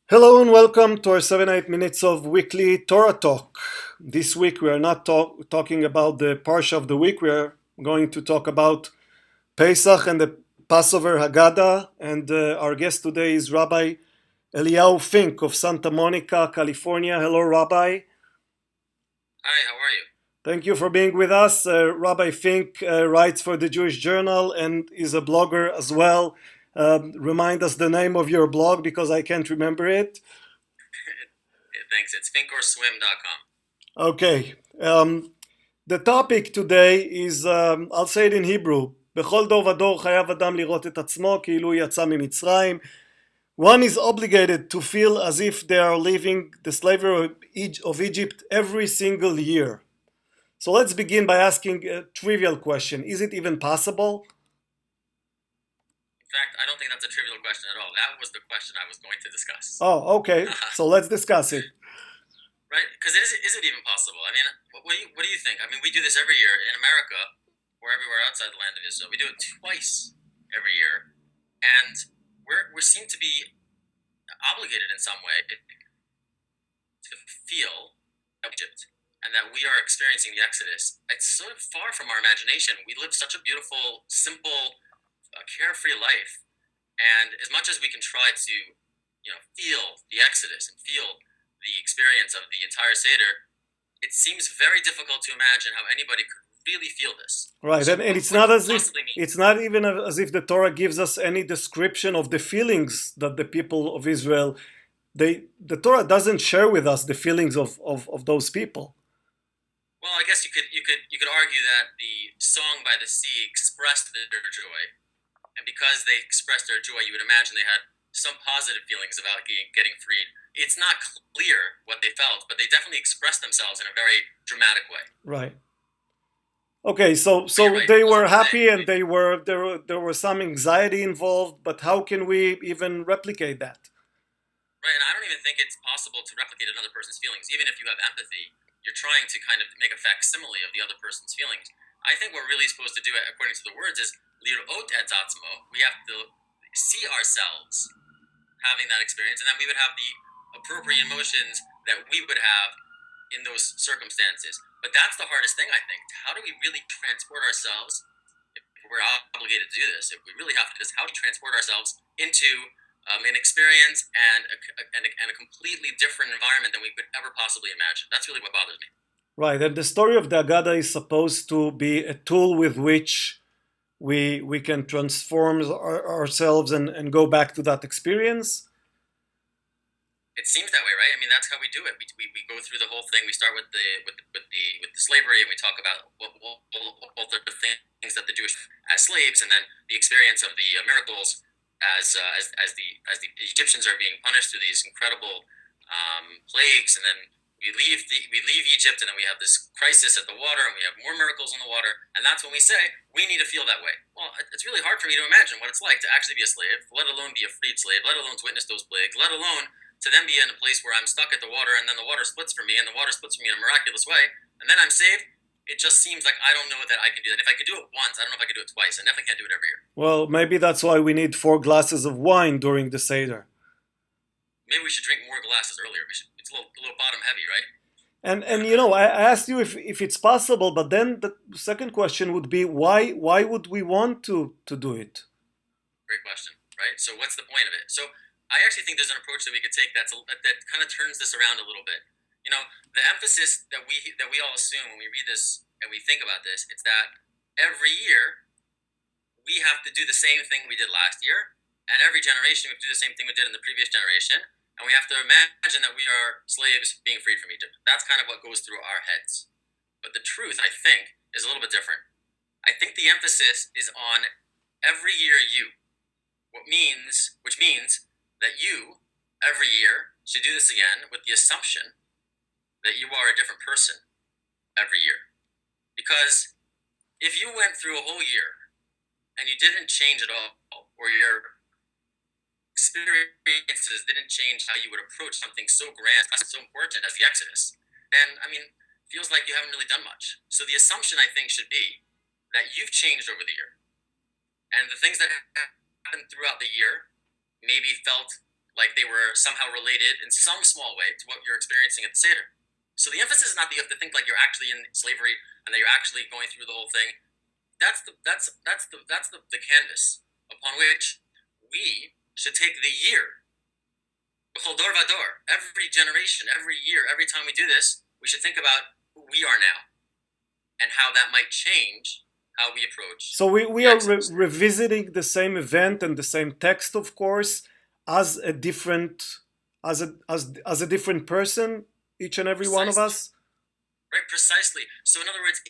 Hello and welcome to our 7-8 minutes of weekly Torah talk. This week we are not talking about the Parsha of the week. We are going to talk about Pesach and the Passover Haggadah. And our guest today is Rabbi Eliyahu Fink of Santa Monica, California. Hello, Rabbi. Hi, how are you? Thank you for being with us. Rabbi Fink writes for the Jewish Journal and is a blogger as well. Remind us the name of your blog because I can't remember it. Thanks. It's finkorswim.com. Okay. The topic today is, I'll say it in Hebrew. בכל דור ודור חייב אדם לראות את עצמו כאילו יצא ממצרים. One is obligated to feel as if they are leaving the slavery of Egypt every single year. So let's begin by asking a trivial question. Is it even possible? In fact, I don't think that's a trivial question at all. That was the question I was going to discuss. Oh, okay. So let's discuss it. Right? Because is it even possible? I mean, what do you think? I mean, we do this every year in America or everywhere outside the land of Israel. We do it twice every year. And we seem to be obligated in some way to feel Egypt and that we are experiencing the Exodus. It's so far from our imagination. We live such a beautiful, simple, carefree life. And as much as we can try to, feel the Exodus and feel the experience of the entire Seder, it seems very difficult to imagine how anybody could really feel this. Right, So and it's what not as if possibly mean? it's not even as if the Torah gives us any description of the feelings that the people of Israel the Torah doesn't share with us the feelings of those people. Well, I guess you could argue that the song by the sea expressed their joy, and because they expressed their joy, you would imagine they had some positive feelings about getting freed. It's not clear what they felt, but they definitely expressed themselves in a very dramatic way. Right. Okay, so But you're right. they Most were of the happy day, and there was some anxiety involved, but how can we even replicate that? right, and I don't even think it's possible to replicate another person's feelings. Even if you have empathy, you're trying to kind of make a facsimile of the other person's feelings. I think we're really supposed to do it, according to the words, is lirot et atzmo. We have to see ourselves having that experience, and then we would have the appropriate emotions that we would have in those circumstances. But that's the hardest thing, I think. How do we really transport ourselves, if we're obligated to do this, if we really have to do this, how do we transport ourselves into an experience and a completely different environment than we could ever possibly imagine? That's really what bothers me. Right, and the story of the Haggadah is supposed to be a tool with which we can transform ourselves and go back to that experience. It seems that way, right? I mean, that's how we do it. We go through the whole thing. We start with the slavery, and we talk about all the things that the Jewish as slaves, and then the experience of the miracles as the Egyptians are being punished through these incredible plagues, and then we leave Egypt, and then we have this crisis at the water, and we have more miracles on the water, and that's when we say we need to feel that way. Well, it's really hard for me to imagine what it's like to actually be a slave, let alone be a freed slave, let alone to witness those plagues, let alone to then be in a place where I'm stuck at the water, and then the water splits for me, and the water splits for me in a miraculous way, and then I'm saved. It just seems like I don't know that I can do that. If I could do it once, I don't know if I could do it twice. I definitely can't do it every year. Well, maybe that's why we need 4 glasses of wine during the Seder. Maybe we should drink more glasses earlier. It's a little bottom heavy, right? And I asked you if it's possible, but then the second question would be why would we want to do it? Great question, right? So what's the point of it? So I actually think there's an approach that we could take that kind of turns this around a little bit. The emphasis that we all assume when we read this and we think about this, it's that every year we have to do the same thing we did last year, and every generation we have to do the same thing we did in the previous generation, and we have to imagine that we are slaves being freed from Egypt. That's kind of what goes through our heads. But the truth, I think, is a little bit different. I think the emphasis is on every year you, which means that you, every year, should do this again with the assumption that you are a different person every year. Because if you went through a whole year and you didn't change at all, or your experiences didn't change how you would approach something so grand, so important as the Exodus, then, I mean, feels like you haven't really done much. So the assumption, I think, should be that you've changed over the year. And the things that happened throughout the year maybe felt like they were somehow related in some small way to what you're experiencing at the Seder. So the emphasis is not that you have to think like you're actually in slavery and that you're actually going through the whole thing. That's the canvas upon which we should take the year. B'chol dor vador, every generation, every year, every time we do this, we should think about who we are now and how that might change how we approach. So we are revisiting the same event and the same text, of course, as a different as a different person, each and every one of us. Right, precisely. So in other words,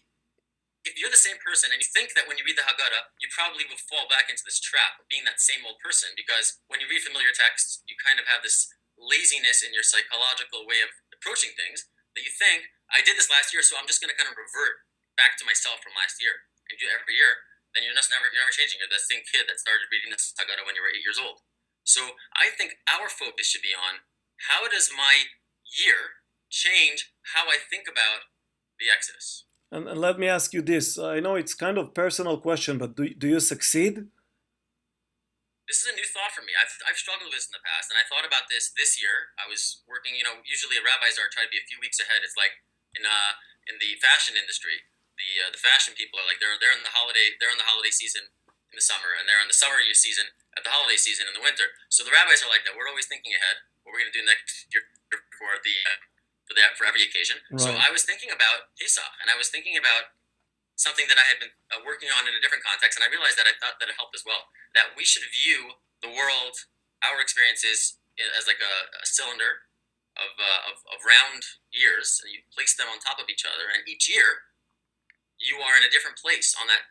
if you're the same person and you think that when you read the Haggadah, you probably will fall back into this trap of being that same old person, because when you read familiar texts, you kind of have this laziness in your psychological way of approaching things that you think, I did this last year, so I'm just going to kind of revert back to myself from last year. And do it every year, then you're never changing. You're that same kid that started reading this Haggadah when you were 8 years old. So I think our focus should be on how does my year change how I think about the Exodus. And let me ask you this. I know it's kind of personal question, but do you succeed? This is a new thought for me. I've struggled with this in the past, and I thought about this year. I was working, usually rabbis are trying to be a few weeks ahead. It's like in the fashion industry. The fashion people are like they're in the holiday season in the summer, and they're in the summer season at the holiday season in the winter. So the rabbis are like that. We're always thinking ahead. What we're going to do next year for every occasion. Right. So I was thinking about Pesach, and I was thinking about something that I had been working on in a different context, and I realized that I thought that it helped as well. That we should view the world, our experiences, as like a cylinder of round years, and you place them on top of each other, and each year you are in a different place on that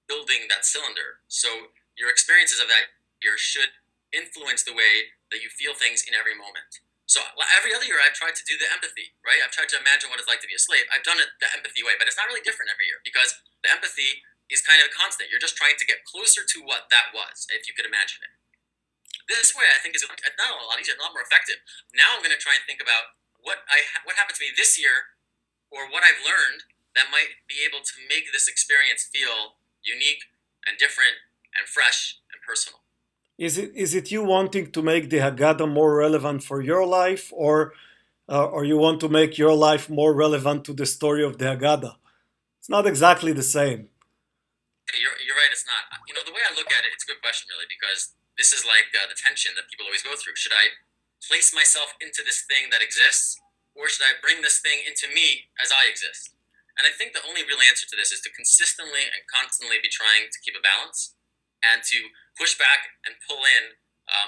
building, that cylinder. So your experiences of that year should influence the way that you feel things in every moment. So every other year I've tried to do the empathy, right? I've tried to imagine what it's like to be a slave. I've done it the empathy way, but it's not really different every year because the empathy is kind of constant. You're just trying to get closer to what that was, if you could imagine it. This way I think is not a lot easier, a lot more effective. Now I'm going to try and think about what happened to me this year, or what I've learned that might be able to make this experience feel unique and different and fresh and personal. Is it you wanting to make the Haggadah more relevant for your life, or you want to make your life more relevant to the story of the Haggadah? It's not exactly the same. You're right, it's not. The way I look at it, it's a good question, really, because this is like the tension that people always go through. Should I place myself into this thing that exists, or should I bring this thing into me as I exist? And I think the only real answer to this is to consistently and constantly be trying to keep a balance and to push back and pull in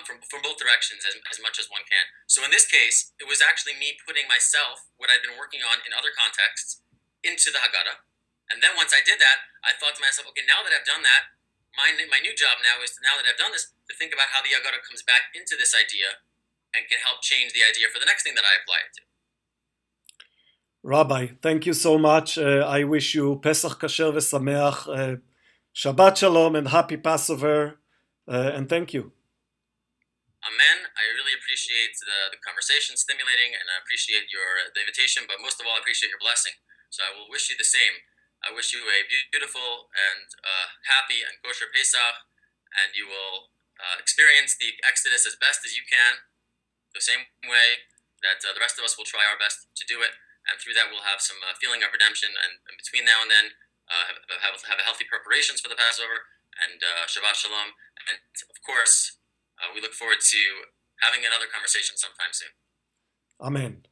from both directions as much as one can. So in this case, it was actually me putting myself, what I'd been working on in other contexts, into the Haggadah. And then once I did that, I thought to myself, okay, now that I've done that, my new job now is, now that I've done this, to think about how the Haggadah comes back into this idea and can help change the idea for the next thing that I apply it to. Rabbi, thank you so much. I wish you Pesach Kasher v'Sameach, Shabbat Shalom, and happy Passover, and thank you. Amen. I really appreciate the conversation, stimulating, and I appreciate the invitation, but most of all, I appreciate your blessing. So I will wish you the same. I wish you a beautiful and happy and kosher Pesach, and you will experience the Exodus as best as you can, the same way that the rest of us will try our best to do it. And through that, we'll have some feeling of redemption. And between now and then, have a healthy preparations for the Passover and Shabbat Shalom. And of course, we look forward to having another conversation sometime soon. Amen.